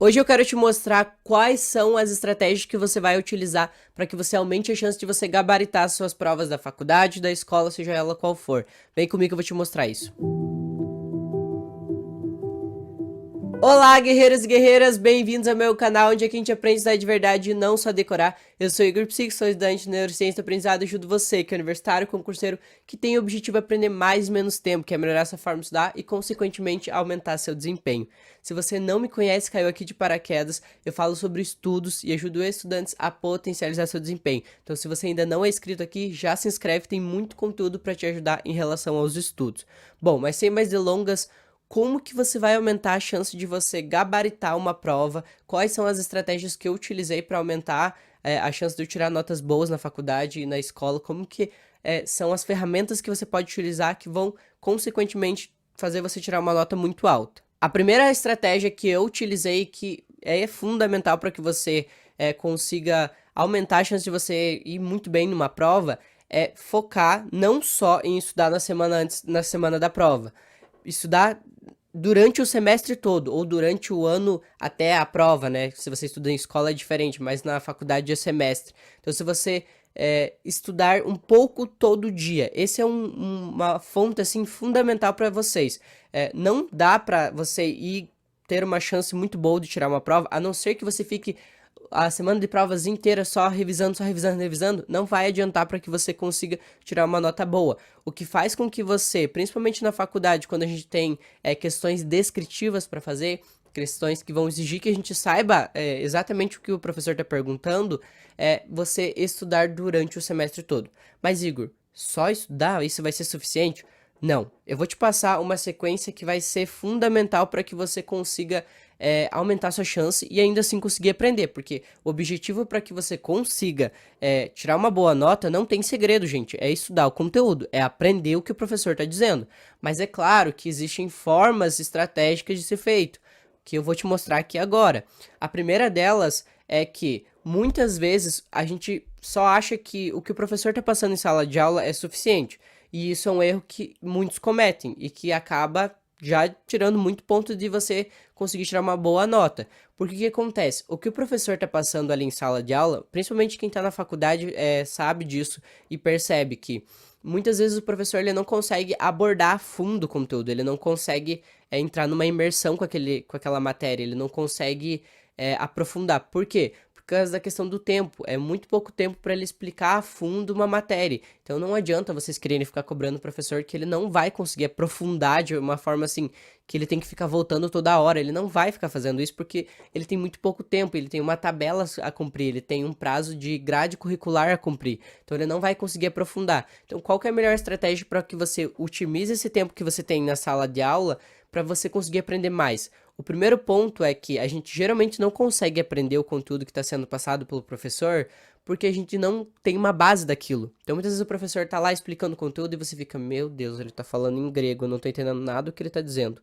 Hoje eu quero te mostrar quais são as estratégias que você vai utilizar para que você aumente a chance de você gabaritar as suas provas da faculdade, da escola, seja ela qual for. Vem comigo que eu vou te mostrar isso. Olá, guerreiros e guerreiras, bem-vindos ao meu canal, onde aqui a gente aprende a estudar de verdade e não só decorar. Eu sou Igor Psico, sou estudante de Neurociência do Aprendizado e ajudo você, que é universitário, concurseiro, que tem o objetivo de aprender mais em menos tempo, que é melhorar sua forma de estudar e, consequentemente, aumentar seu desempenho. Se você não me conhece, caiu aqui de paraquedas, eu falo sobre estudos e ajudo estudantes a potencializar seu desempenho. Então, se você ainda não é inscrito aqui, já se inscreve, tem muito conteúdo para te ajudar em relação aos estudos. Bom, mas sem mais delongas, como que você vai aumentar a chance de você gabaritar uma prova? Quais são as estratégias que eu utilizei para aumentar a chance de eu tirar notas boas na faculdade e na escola? Como que são as ferramentas que você pode utilizar que vão, consequentemente, fazer você tirar uma nota muito alta? A primeira estratégia que eu utilizei, que é fundamental para que você consiga aumentar a chance de você ir muito bem numa prova, é focar não só em estudar na semana antes, na semana da prova. Estudar durante o semestre todo, ou durante o ano até a prova, né? Se você estuda em escola é diferente, mas na faculdade é semestre. Então, se você estudar um pouco todo dia, esse é uma fonte, assim, fundamental para vocês. Não dá para você ir ter uma chance muito boa de tirar uma prova, a não ser que você fique a semana de provas inteira só revisando, revisando, não vai adiantar para que você consiga tirar uma nota boa. O que faz com que você, principalmente na faculdade, quando a gente tem questões descritivas para fazer, questões que vão exigir que a gente saiba exatamente o que o professor está perguntando, é você estudar durante o semestre todo. Mas, Igor, só estudar, isso vai ser suficiente? Não, eu vou te passar uma sequência que vai ser fundamental para que você consiga aumentar sua chance e ainda assim conseguir aprender, porque o objetivo para que você consiga tirar uma boa nota não tem segredo, gente, é estudar o conteúdo, é aprender o que o professor está dizendo. Mas é claro que existem formas estratégicas de ser feito, que eu vou te mostrar aqui agora. A primeira delas é que muitas vezes a gente só acha que o que o professor está passando em sala de aula é suficiente. E isso é um erro que muitos cometem e que acaba já tirando muito ponto de você conseguir tirar uma boa nota. Porque o que acontece? O que o professor está passando ali em sala de aula, principalmente quem está na faculdade sabe disso e percebe que muitas vezes o professor ele não consegue abordar a fundo o conteúdo, ele não consegue entrar numa imersão com aquela matéria, ele não consegue aprofundar. Por quê? Por causa da questão do tempo. É muito pouco tempo para ele explicar a fundo uma matéria. Então não adianta vocês quererem ficar cobrando o professor que ele não vai conseguir aprofundar de uma forma assim, que ele tem que ficar voltando toda hora. Ele não vai ficar fazendo isso porque ele tem muito pouco tempo, ele tem uma tabela a cumprir, ele tem um prazo de grade curricular a cumprir. Então ele não vai conseguir aprofundar. Então qual que é a melhor estratégia para que você otimize esse tempo que você tem na sala de aula para você conseguir aprender mais? O primeiro ponto é que a gente geralmente não consegue aprender o conteúdo que está sendo passado pelo professor porque a gente não tem uma base daquilo. Então muitas vezes o professor está lá explicando o conteúdo e você fica, meu Deus, ele está falando em grego, eu não estou entendendo nada do que ele está dizendo.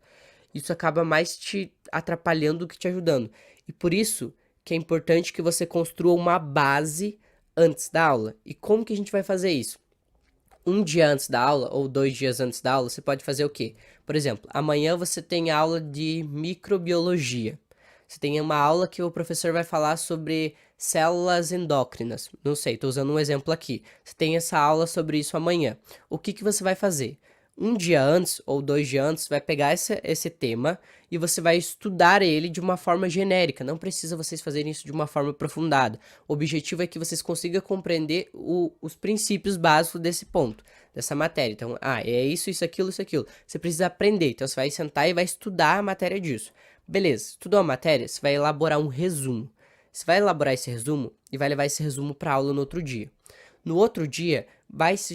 Isso acaba mais te atrapalhando do que te ajudando. E por isso que é importante que você construa uma base antes da aula. E como que a gente vai fazer isso? Um dia antes da aula, ou 2 dias antes da aula, você pode fazer o quê? Por exemplo, amanhã você tem aula de microbiologia. Você tem uma aula que o professor vai falar sobre células endócrinas. Não sei, estou usando um exemplo aqui. Você tem essa aula sobre isso amanhã. O que você vai fazer? Um dia antes ou 2 dias antes, vai pegar esse tema e você vai estudar ele de uma forma genérica. Não precisa vocês fazerem isso de uma forma aprofundada. O objetivo é que vocês consigam compreender os princípios básicos desse ponto, dessa matéria. Então, é isso, isso, aquilo, isso, aquilo. Você precisa aprender. Então, você vai sentar e vai estudar a matéria disso. Beleza, estudou a matéria, você vai elaborar um resumo. Você vai elaborar esse resumo e vai levar esse resumo para aula no outro dia. No outro dia,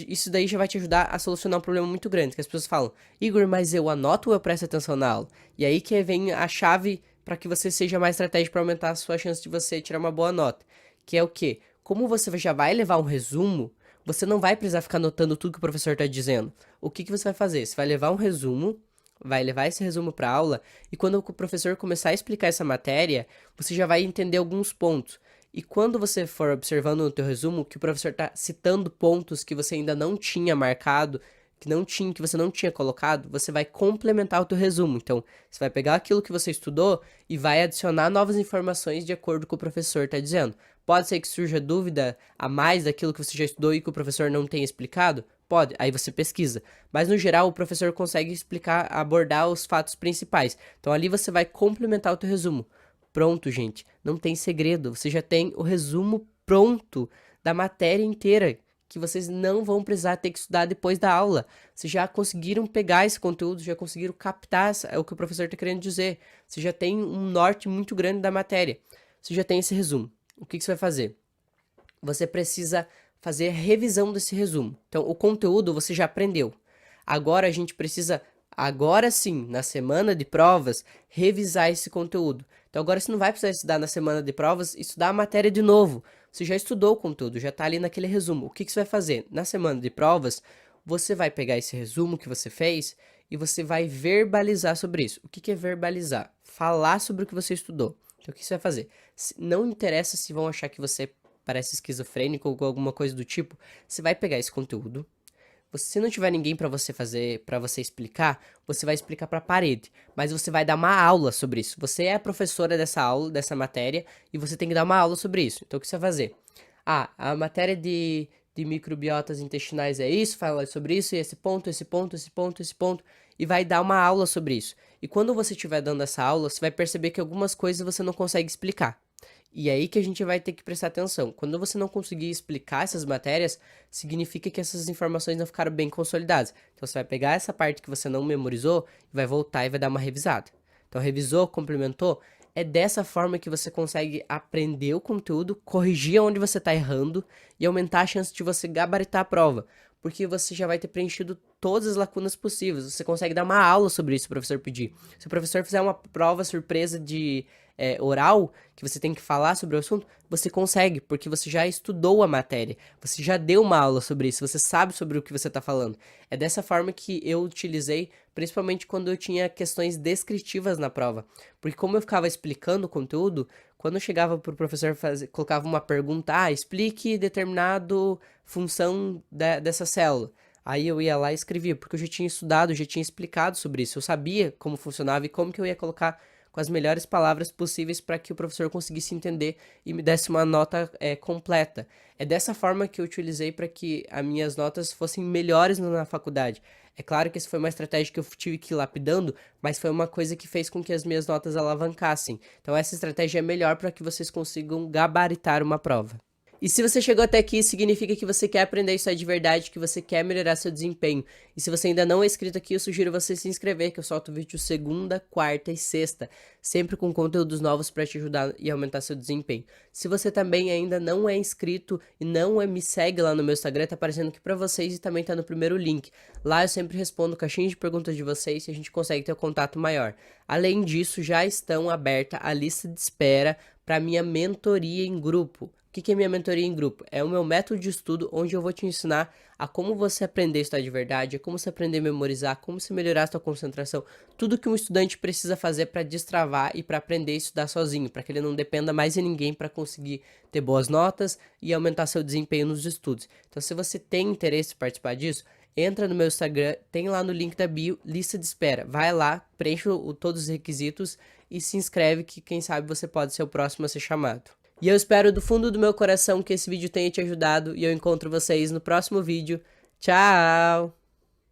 isso daí já vai te ajudar a solucionar um problema muito grande, que as pessoas falam, Igor, mas eu anoto ou eu presto atenção na aula? E aí que vem a chave para que você seja mais estratégico para aumentar a sua chance de você tirar uma boa nota, que é o quê? Como você já vai levar um resumo, você não vai precisar ficar anotando tudo que o professor está dizendo. O que você vai fazer? Você vai levar um resumo, vai levar esse resumo para aula, e quando o professor começar a explicar essa matéria, você já vai entender alguns pontos. E quando você for observando no teu resumo que o professor está citando pontos que você ainda não tinha marcado, que você não tinha colocado, você vai complementar o teu resumo. Então, você vai pegar aquilo que você estudou e vai adicionar novas informações de acordo com o que o professor está dizendo. Pode ser que surja dúvida a mais daquilo que você já estudou e que o professor não tenha explicado? Pode, aí você pesquisa. Mas no geral, o professor consegue explicar, abordar os fatos principais. Então ali você vai complementar o teu resumo. Pronto, gente. Não tem segredo. Você já tem o resumo pronto da matéria inteira, que vocês não vão precisar ter que estudar depois da aula. Vocês já conseguiram pegar esse conteúdo, já conseguiram captar o que o professor está querendo dizer. Você já tem um norte muito grande da matéria. Você já tem esse resumo. O que você vai fazer? Você precisa fazer a revisão desse resumo. Então, o conteúdo você já aprendeu. Agora a gente precisa, agora sim, na semana de provas, revisar esse conteúdo. Então, agora você não vai precisar estudar na semana de provas, estudar a matéria de novo. Você já estudou o conteúdo, já está ali naquele resumo. O que você vai fazer? Na semana de provas, você vai pegar esse resumo que você fez e você vai verbalizar sobre isso. O que é verbalizar? Falar sobre o que você estudou. Então, o que você vai fazer? Não interessa se vão achar que você parece esquizofrênico ou alguma coisa do tipo, você vai pegar esse conteúdo. Se não tiver ninguém para você fazer, para você explicar, você vai explicar para a parede, mas você vai dar uma aula sobre isso. Você é a professora dessa aula, dessa matéria, e você tem que dar uma aula sobre isso. Então o que você vai fazer? Ah, a matéria de microbiotas intestinais é isso, fala sobre isso, e esse ponto, esse ponto, esse ponto, esse ponto, e vai dar uma aula sobre isso. E quando você estiver dando essa aula, você vai perceber que algumas coisas você não consegue explicar. E é aí que a gente vai ter que prestar atenção. Quando você não conseguir explicar essas matérias, significa que essas informações não ficaram bem consolidadas. Então você vai pegar essa parte que você não memorizou, vai voltar e vai dar uma revisada. Então revisou, complementou, é dessa forma que você consegue aprender o conteúdo, corrigir onde você está errando e aumentar a chance de você gabaritar a prova. Porque você já vai ter preenchido todas as lacunas possíveis. Você consegue dar uma aula sobre isso se o professor pedir. Se o professor fizer uma prova surpresa de oral, que você tem que falar sobre o assunto, você consegue, porque você já estudou a matéria, você já deu uma aula sobre isso, você sabe sobre o que você está falando. É dessa forma que eu utilizei, principalmente quando eu tinha questões descritivas na prova, porque como eu ficava explicando o conteúdo, quando eu chegava para o professor, colocava uma pergunta, explique determinado função dessa célula. Aí eu ia lá e escrevia, porque eu já tinha estudado, já tinha explicado sobre isso, eu sabia como funcionava e como que eu ia colocar com as melhores palavras possíveis para que o professor conseguisse entender e me desse uma nota completa. É dessa forma que eu utilizei para que as minhas notas fossem melhores na faculdade. É claro que essa foi uma estratégia que eu tive que ir lapidando, mas foi uma coisa que fez com que as minhas notas alavancassem. Então essa estratégia é melhor para que vocês consigam gabaritar uma prova. E se você chegou até aqui, significa que você quer aprender isso aí de verdade, que você quer melhorar seu desempenho. E se você ainda não é inscrito aqui, eu sugiro você se inscrever, que eu solto vídeo segunda, quarta e sexta, sempre com conteúdos novos para te ajudar e aumentar seu desempenho. Se você também ainda não é inscrito e não me segue lá no meu Instagram, tá aparecendo aqui para vocês e também tá no primeiro link. Lá eu sempre respondo caixinhas de perguntas de vocês e a gente consegue ter um contato maior. Além disso, já estão aberta a lista de espera para minha mentoria em grupo. O que é minha mentoria em grupo? É o meu método de estudo onde eu vou te ensinar a como você aprender a estudar de verdade, a como você aprender a memorizar, como você melhorar a sua concentração, tudo que um estudante precisa fazer para destravar e para aprender a estudar sozinho, para que ele não dependa mais de ninguém para conseguir ter boas notas e aumentar seu desempenho nos estudos. Então, se você tem interesse em participar disso, entra no meu Instagram, tem lá no link da bio, lista de espera. Vai lá, preenche todos os requisitos e se inscreve que quem sabe você pode ser o próximo a ser chamado. E eu espero do fundo do meu coração que esse vídeo tenha te ajudado e eu encontro vocês no próximo vídeo. Tchau!